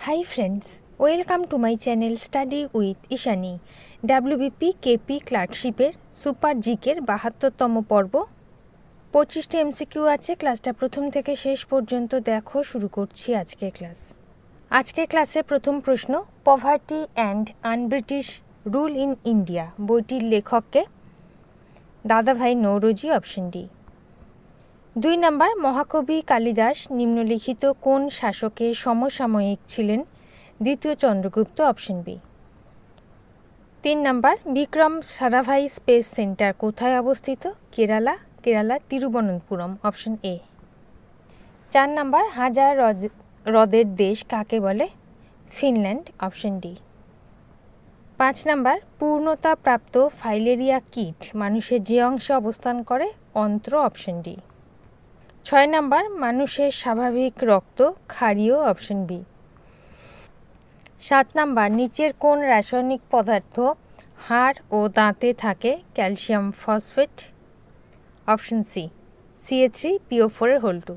Hi friends, welcome to my channel Study with Ishani. WBP KP ক্লার্কশিপের super জিকের ৭২তম পর্ব ২৫টি এমসিকিউ আছে। ক্লাসটা প্রথম থেকে শেষ পর্যন্ত দেখো। শুরু করছি আজকের ক্লাস। আজকের ক্লাসে প্রথম প্রশ্ন, poverty and un-British rule in India বইটির লেখককে? দাদাভাই নওরোজি, অপশন ডি। ২ নম্বর, মহাকবি কালিদাস নিম্নলিখিত কোন শাসকের সমসাময়িক ছিলেন? দ্বিতীয় চন্দ্রগুপ্ত, অপশন বি। ৩ নম্বর, বিক্রম সারাভাই স্পেস সেন্টার কোথায় অবস্থিত? Kerala Thiruvananthapuram, option A. ৪ নম্বর, হাজার হ্রদের দেশ কাকে বলে? Finland, option D. ৫ নম্বর, পূর্ণতা প্রাপ্ত ফাইলেরিয়া কীট মানুষের যে অংশে অবস্থান করে? অন্ত্র, অপশন ডি। ৬ নম্বর, মানুষের স্বাভাবিক রক্ত ক্ষারীয়, অপশন বি। ৭ নম্বর, নিচের কোন রাসায়নিক পদার্থ হাড় ও দাঁতে থাকে? Calcium phosphate, option C. CA3PO4 2।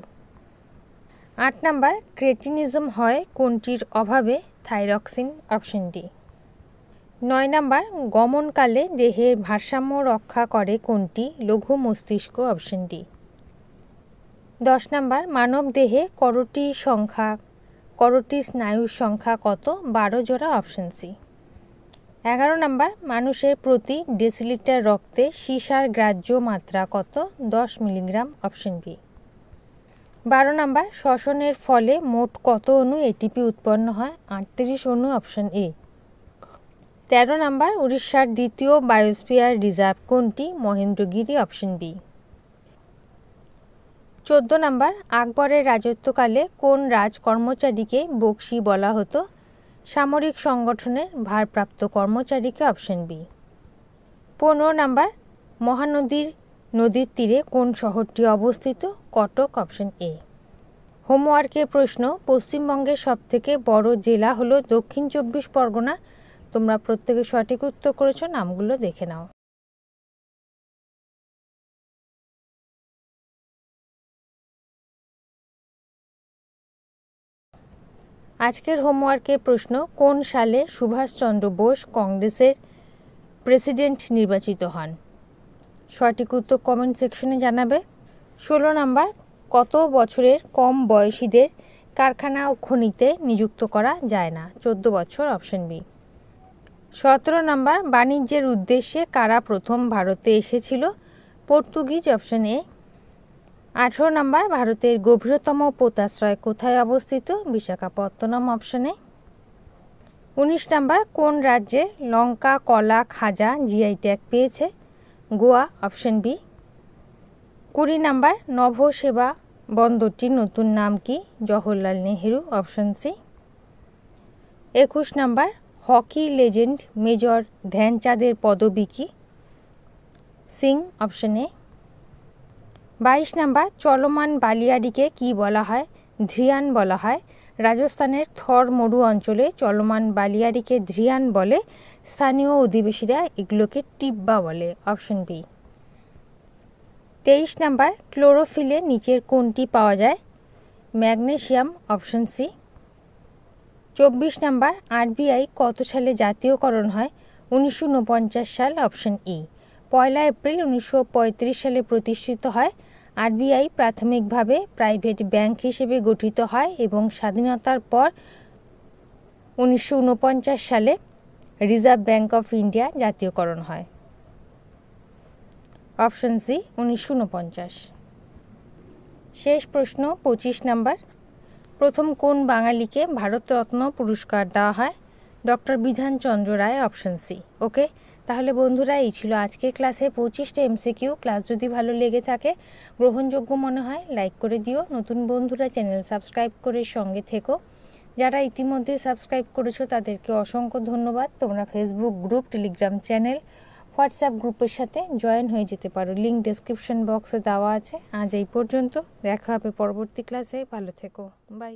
৮ নম্বর, ক্রেটিনিজম হয় কোনটির অভাবে? Thyroxine, option D. ৯ নম্বর, গমনকালে দেহের ভারসাম্য রক্ষা করে কোনটি? লঘু মস্তিষ্ক, অপশন ডি। ১০ নম্বর, মানব দেহে করোটি স্নায়ুর সংখ্যা কত? ১২ জোড়া, অপশন সি। ১১ নম্বর, মানুষের প্রতি ডেসিলিটার রক্তে সীসার গ্রাহ্য মাত্রা কত? ১০ মিলিগ্রাম, অপশন বি। ১২ নম্বর, শ্বসনের ফলে মোট কত অণু এটিপি উৎপন্ন হয়? ৩৮ অণু, অপশন এ। ১৩ নম্বর, উড়িষ্যার দ্বিতীয় বায়োস্ফিয়ার রিজার্ভ কোনটি? Mahendragiri, option B. ১৪ নম্বর, আকবরের রাজত্বকালে কোন রাজ কর্মচারীকে বক্সি বলা হতো? সামরিক সংগঠনের ভারপ্রাপ্ত কর্মচারীকে, অপশন বি। ১৫ নম্বর, মহানদীর নদীর তীরে কোন শহরটি অবস্থিত? Cuttack, option A. হোমওয়ার্কের প্রশ্ন, পশ্চিমবঙ্গের সবথেকে বড় জেলা হলো দক্ষিণ ২৪ পরগনা। তোমরা প্রত্যেকে সঠিক উত্তর করেছো, নামগুলো দেখে নাও। আজকের হোমওয়ার্কের প্রশ্ন, কোন সালে সুভাষচন্দ্র বোস কংগ্রেসের প্রেসিডেন্ট নির্বাচিত হন? সঠিক উত্তর কমেন্ট সেকশনে জানাবে। ১৬ নম্বর, কত বছরের কম বয়সীদের কারখানা ও খনিতে নিযুক্ত করা যায় না? ১৪ বছর, অপশন বি। ১৭ নম্বর, বাণিজ্যের উদ্দেশ্যে কারা প্রথম ভারতে এসেছিল? Portuguese, option A. ১৮ নম্বর, ভারতের গভীরতম পোতাশ্রয় কোথায় অবস্থিত? Visakhapatnam, option A. ১৯ নম্বর, কোন রাজ্যে লঙ্কা কলা খাজা জিআই ট্যাগ পেয়েছে? Goa, option B. ২০ নম্বর, নভোসেবা বন্দরটির নতুন নাম কি? Jawaharlal Nehru, option C. ২১ নম্বর, হকি লেজেন্ড মেজর ধ্যানচাঁদের পদবী কি? Singh, option A. ২২ নম্বর, চলমান বালিয়াড়িকে কি বলা হয়? ধ্রিয়ান বলা হয়। রাজস্থানের থর মরু অঞ্চলে চলমান বালিয়াড়িকে ধ্রিয়ান বলে। স্থানীয় অধিবাসীরা এগুলোকে টিব্বা বলে, অপশন বি। ২৩ নম্বর, ক্লোরোফিলে নিচের কোনটি পাওয়া যায়? Magnesium, option C. ২৪ নম্বর, আরবিআই কত সালে জাতীয়করণ হয়? ১৯৪৯ সাল, অপশন ই। ১ এপ্রিল ১৯৩৫ সালে প্রতিষ্ঠিত হয়। আরবিআই প্রাথমিকভাবে প্রাইভেট ব্যাংক হিসেবে গঠিত হয় এবং স্বাধীনতার পর ১৯৪৯ সালে রিজার্ভ ব্যাংক অফ ইন্ডিয়া জাতীয়করণ হয়, অপশন সি, ১৯৪৯। শেষ প্রশ্ন ২৫ নম্বর, প্রথম কোন বাঙালিকে ভারতরত্ন পুরস্কার দেওয়া হয়? ডক্টর বিধানচন্দ্র রায়, অপশন সি। ওকে, তাহলে বন্ধুরা, এই ছিল আজকের ক্লাসে ২৫টা এমসিকিউ। ক্লাস যদি ভালো লেগে থাকে, গ্রহণযোগ্য মনে হয়, লাইক করে দিও। নতুন বন্ধুরা চ্যানেল সাবস্ক্রাইব করে সঙ্গে থেকো। যারা ইতিমধ্যে সাবস্ক্রাইব করেছো তাদেরকে অসংখ্য ধন্যবাদ। তোমরা Facebook group, Telegram channel, WhatsApp গ্রুপের সাথে জয়েন হয়ে যেতে পারো। লিঙ্ক ডেসক্রিপশন বক্সে দেওয়া আছে। আজ এই পর্যন্ত, দেখা হবে পরবর্তী ক্লাসে। ভালো থেকো, বাই।